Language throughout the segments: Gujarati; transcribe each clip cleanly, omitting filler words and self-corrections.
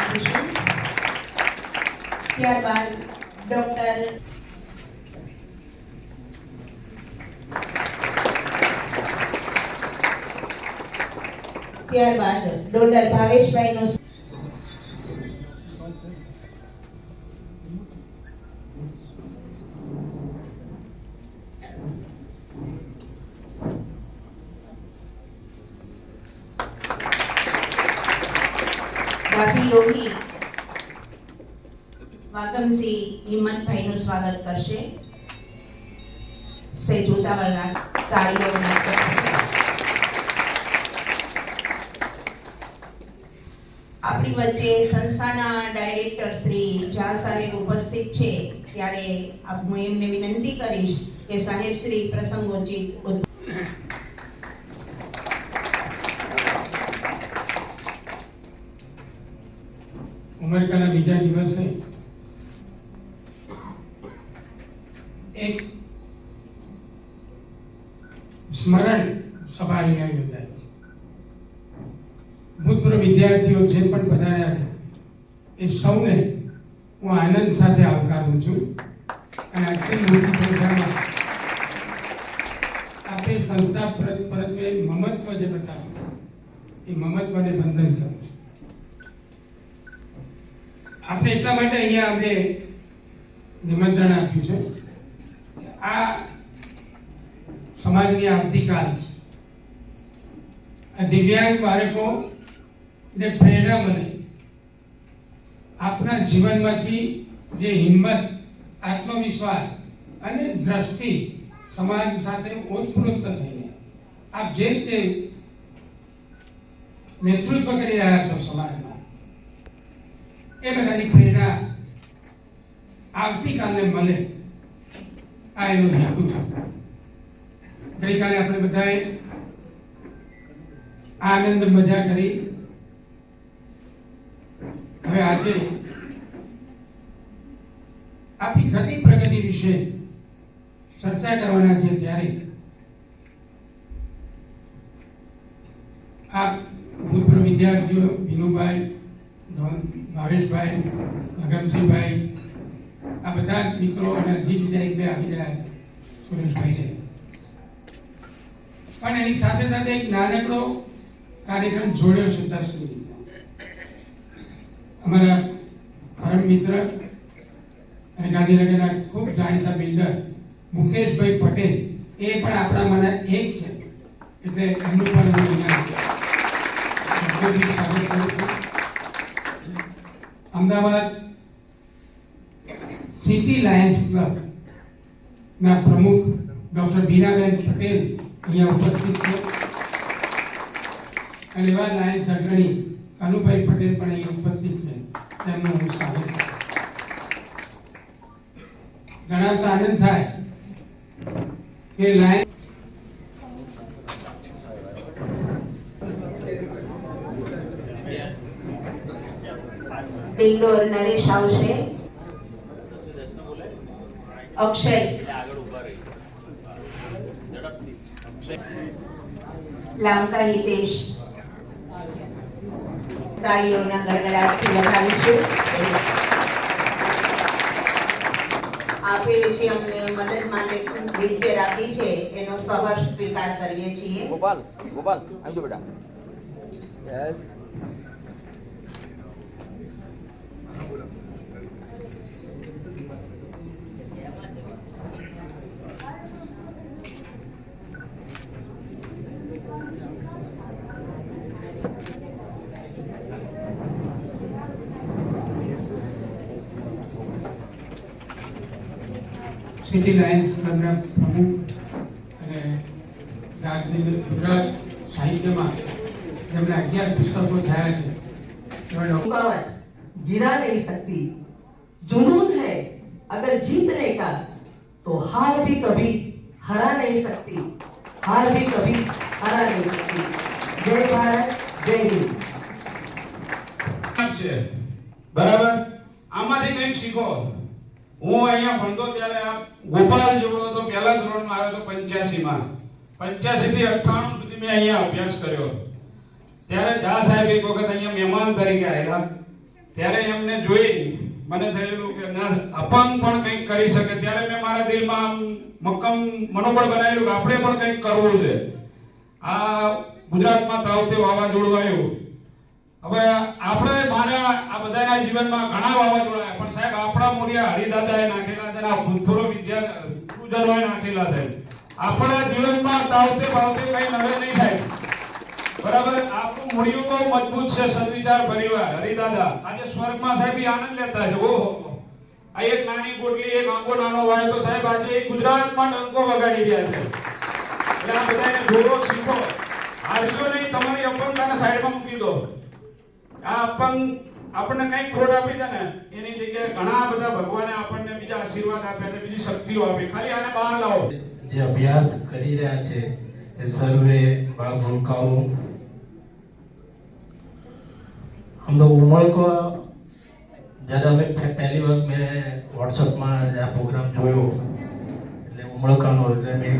રાખીશું। ત્યારબાદ ડોક્ટર ભાવેશભાઈનું લોહી વાગમસિંહ હિંમતભાઈનું સ્વાગત કરશે। સહેજ ઉતાવળના તાળીઓના આપણી વચ્ચે સંસ્થાના ડાયરેક્ટર શ્રી ઝા સાહેબ ઉપસ્થિત છે, ત્યારે હું એમને વિનંતી કરીશ કે સાહેબ શ્રી પ્રસંગોચિત અમેરિકાના બીજા દિવસે એક સ્મરણ સભા અહીંયા યોજાય છે। ભૂતપૂર્વ વિદ્યાર્થીઓ જે પણ પધાર્યા છે એ સૌને હું આનંદ સાથે આવકારું છું અને આટલી મોટી સંખ્યામાં આપણી સંસ્થા પ્રત્યે મમત્વ જે બતાવ્યું છે એ મમત્વને વંદન કરું છું। આપણે એટલા માટે અહીંયા અમને નિમંત્રણ આપ્યું છે કે આ સમાજની આવતીકાલ છે। આ દિવ્યાંગ બાળકોને પ્રેરણા મળે, આપણા જીવનમાંથી જે હિંમત, આત્મવિશ્વાસ અને દ્રષ્ટિ સમાજ સાથે ઓતપ્રોત થઈને આપ જે રીતે નેતૃત્વ કરી રહ્યા છો સમાજમાં, એ બધાની પ્રેરણા આવતીકાલને મળે, આ એનો હેતુ છે। ગઈકાલે આપણે બધાએ આનંદ મજા કરી, હવે આજે આપણી ગતિ પ્રગતિ વિશે ચર્ચા કરવાના છે। ત્યારે આપ ભૂતપૂર્વ વિદ્યાર્થીઓ વિનુભાઈ, ભાવેશભાઈ, ભગમસિંહભાઈ, આ બધા મિત્રો અને હજી બીજા એક બે આવી રહ્યા છે, સુરેશભાઈને, પણ એની સાથે સાથે એક નાનકડો કાર્યક્રમ જોડ્યો છે 10 મિનિટનો। અમારા પરમ મિત્ર અને ગાંધીનગરના ખૂબ જાણીતા બિલ્ડર મુકેશભાઈ પટેલ, એ પણ આપણામાંના એક છે, એટલે એમનું પણ હું સ્વાગત કરું છું। અમદાવાદ સિટી લાયન્સ ક્લબ ના પ્રમુખ ડોક્ટર બીનાબેન પટેલ અહીંયા ઉપસ્થિત છે અને એવા લાયન્સ અગ્રણી કનુભાઈ પટેલ પણ અહીંયા ઉપસ્થિત છે, તેમનું હું સ્વાગત કરું। જણાવતા આનંદ થાય કે લાયન્સ ડિંડોર નરેશ આવશે, અક્ષય લામકા હિતેશ તાળીઓના ગડગડાટથી વધાવીશું। આપે જે અમને મદદ માટે વ્હીલચેર આપી છે એનો સહર્ષ સ્વીકાર કરીએ છીએ। ગોપાલ આવજો બેટા। યસ સિટી લાયન્સ ક્લબના પ્રમુખ અને ગુજરાત સાહિત્યમાં જેમના 11 પુસ્તકો થયા છે, गिरा नहीं सकती। जुनून है अगर जीतने का तो हार भी कभी हरा नहीं सकती, हार भी कभी हरा नहीं सकती। जय भारत, जय हिंद। બરાબર, આમાંથી કંઈક શીખો। હું અહીંયા ભણતો ત્યારે આ ગોપાલ જેવડો તો પહેલા ધોરણમાં આવ્યો તો 85માં, 85 થી 98 સુધી મેં અહીંયા અભ્યાસ કર્યો। ત્યારે ઝા સાહેબ એક વખત અહીંયા મહેમાન તરીકે આવેલા, ત્યારે એમને જોઈ મને થયેલું કે ના અપંગ પણ કંઈક કરી શકે. ત્યારે મેં મારા દિલમાં આમ મક્કમ મનોબળ બનાવેલું કે આપણે પણ કંઈક કરવું છે. આ ગુજરાતમાં તાવતે વાવાઝોડું આવ્યું. હવે આપણે મારા આ બધાના જીવનમાં ઘણા વાવાઝોડા આવ્યા, પણ સાહેબ આપણા મોરિયા હરિદાદાએ નાખેલા છે, આ ભૂતપૂર્વ ગુરુજનોએ નાખેલા છે. આપણા જીવનમાં તાવતે બાવતે કઈ નવે નહીં થાય. બરાબર, આપણું મૂળિયું બહુ મજબૂત છે. સદવિચાર પરિવાર હરિદાદા આજે સ્વર્ગમાં સાહેબ આનંદ લેતા છે. ઓહો, આ એક નાની કોટલી એક આંગો નાનો વાય તો સાહેબ આજે ગુજરાતમાં ડંકો વગાડી રહ્યા છે. એટલે આ બધાને જોડો, શીખો, હારશો નહીં. તમારી અપંગતાને સાઈડમાં મૂકી દો. આ અપંગ આપણને કઈ ખોટ આપી છે ને એની જગ્યાએ ઘણા બધા ભગવાને આપણને બીજા આશીર્વાદ આપ્યા છે, બીજી શક્તિઓ આપી. ખાલી આને બહાર લાવો. જે અભ્યાસ કરી રહ્યા છે એ સર્વે બાળકો हम लोग उमड़ को જ્યારે અમે પહેલી વખત મેં વોટ્સઅપમાં આ પ્રોગ્રામ જોયો એટલે ઉમળકાનો એટલે મેં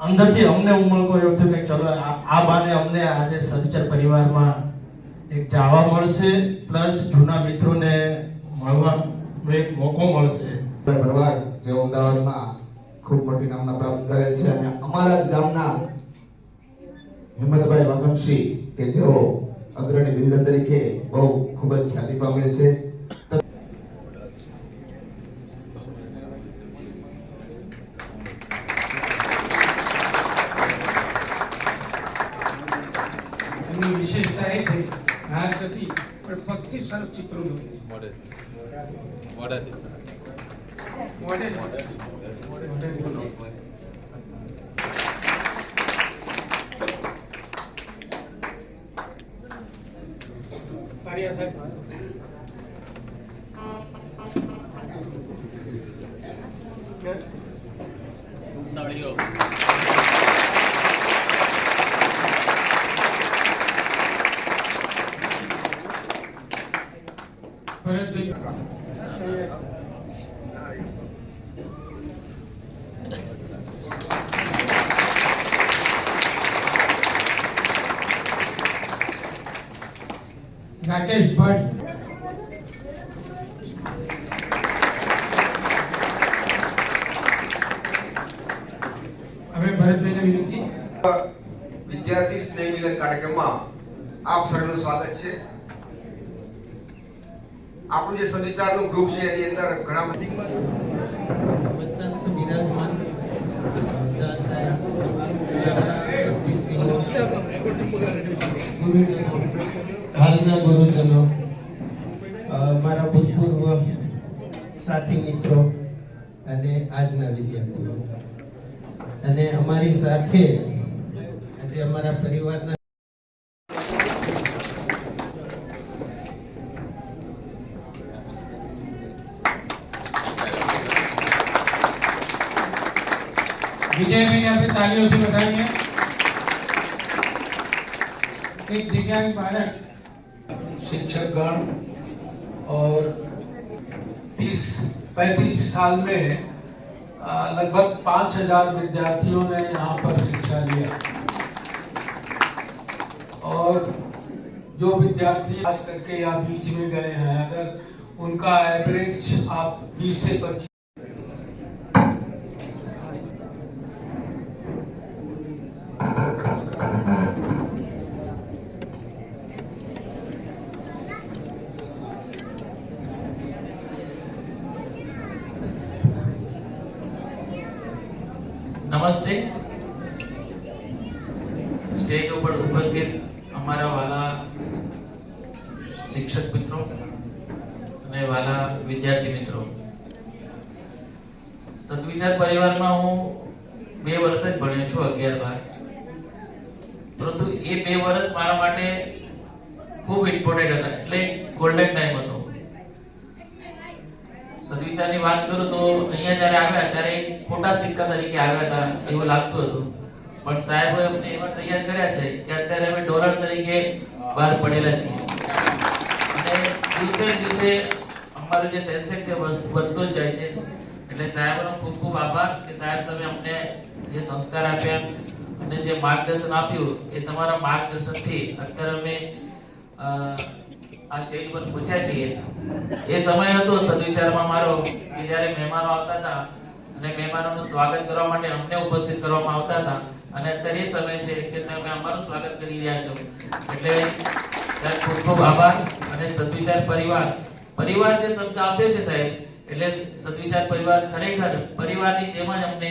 અંદરથી અમને ઉમળકો એવું થયું કે ચલો આ બાને અમને આજે સદવિચાર પરિવારમાં એક જાણવા મળશે, પ્લસ જૂના મિત્રોને મળવાનો એક મોકો મળશે. ભરવાડ જે અમદાવાદમાં ખૂબ મોટી નામના પ્રાપ્ત કરેલ છે અને અમારા જ ગામના હિંમતભાઈ વાઘમસિંહ કે જેઓ અગ્રણી બિલ્ડર તરીકે બહુ ખૂબ જ ખ્યાતિ પામેલ છે. એમની વિશેષતા એ છે હાથ નથી પણ પગથી સરસ ચિત્રો દોરે છે. મોડેલ પારિયા સાહેબ તાળીઓ. રાકેશ ભટ્ટ. હવે ભરતભાઈને વિનંતી. વિદ્યાર્થી સ્નેહ મિલન કાર્યક્રમમાં આપ સૌનું સ્વાગત છે. આપણું જે સદવિચારનું ગ્રુપ છે એની અંદર ઘણા મધ્યસ્થ બિરાજમાન હાલના ગુરુજનો, મારા ભૂતપૂર્વ સાથી મિત્રો અને આજના વિદ્યાર્થીઓ અને અમારી સાથે આજે અમારા પરિવારના વિજયભાઈને આપણે તાલીઓથી વધાવીએ. एक दिव्यांग बालक शिक्षकगण और 30-35 साल में लगभग 5000 विद्यार्थियों ने यहाँ पर शिक्षा लिया और जो विद्यार्थी खास करके यहाँ बीच में गए हैं, अगर उनका एवरेज आप 20 से 25 નમસ્તે. સ્ટેજ ઉપર ઉપસ્થિત અમારા વાલા શિક્ષક મિત્રો અને વાલા વિદ્યાર્થી મિત્રો, સદવિચાર પરિવારમાં હું 2 વર્ષ જ ભણ્યો છું, 11-12, પરંતુ એ 2 વર્ષ મારા માટે ખૂબ ઇમ્પોર્ટન્ટ હતા. એટલે ગોલ્ડન ટાઈમ હતો. સદવિચારની વાત કરું તો અહીંયા જ્યારે આવ્યા ત્યારે ખોટા સિક્કા તરીકે આવ્યા હતા એવું લાગતું હતું, પણ સાહેબોએ અમને એવા તૈયાર કર્યા છે કે અત્યારે અમે ડોલર તરીકે બહાર પડેલા છીએ અને દિવસે દિવસે અમારું જે સેન્સેક્સ છે વધતો જ જાય છે. એટલે સાહેબનો ખૂબ ખૂબ આભાર કે સાહેબ તમે અમને જે સંસ્કાર આપ્યા અને જે માર્ગદર્શન આપ્યું એ તમારા માર્ગદર્શનથી અત્યારે અમે આ સ્ટેજ પર પૂછ્યા છીએ એ સમય હતો સદવિચારમાં મારો કે જ્યારે મહેમાનો આવતા હતા અને મહેમાનોનું સ્વાગત કરવા માટે અમને ઉપસ્થિત કરવામાં આવતા હતા અને અત્યારે એ સમય છે કે તમે અમારું સ્વાગત કરી રહ્યા છો એટલે સાહેબ ખૂબ ખૂબ આભાર અને સદવિચાર પરિવાર જે શબ્દ આપ્યો છે સાહેબ એટલે સદવિચાર પરિવાર ખરેખર પરિવારની જેમ જ અમને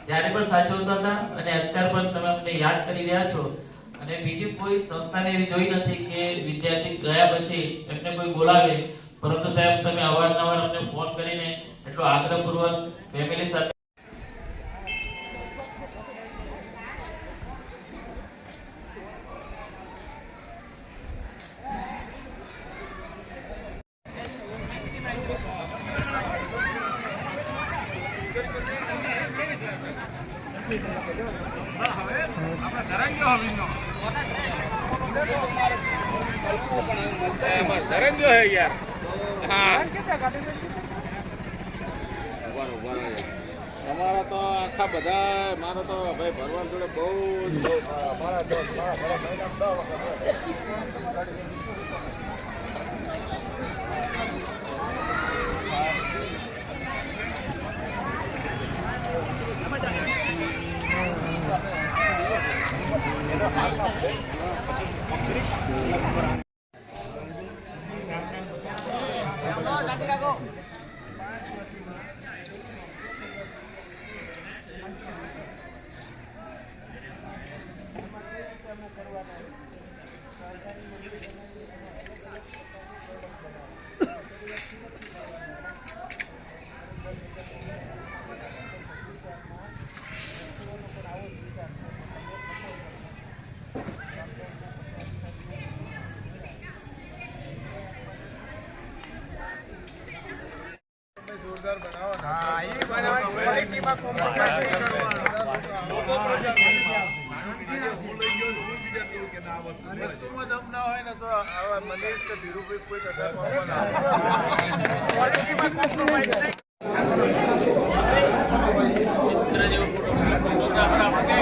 ત્યારે પણ સાચવતા હતા અને અત્યારે પણ તમે અમને યાદ કરી રહ્યા છો અને બીજી કોઈ સંસ્થાને એવી જોઈ નથી કે વિદ્યાર્થી ગયા પછી એમને કોઈ બોલાવે પરંતુ સાહેબ તમે અવારનવાર અમને ફોન કરીને એટલો આગ્રહપૂર્વક ફેમિલી સાથે તમારા તો આખા બધા મારો તો ભાઈ ભગવાન જોડે બહુ જોરદાર બનાવો. હા, એ બનાવવાની ક્વોલિટીમાં કોમ્પ્રોમાઇઝ નહીં કરવાનો. વસ્તુમાં દમ ના હોય ને તો આવા મનીષ કે ધીરુભાઈ કોઈ કશા ક્વોલિટીમાં કોમ્પ્રોમાઇઝ નહીં. મિત્ર જેવો ફોટોગ્રાફર આપણે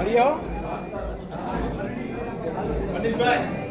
ગયો મનીષભાઈ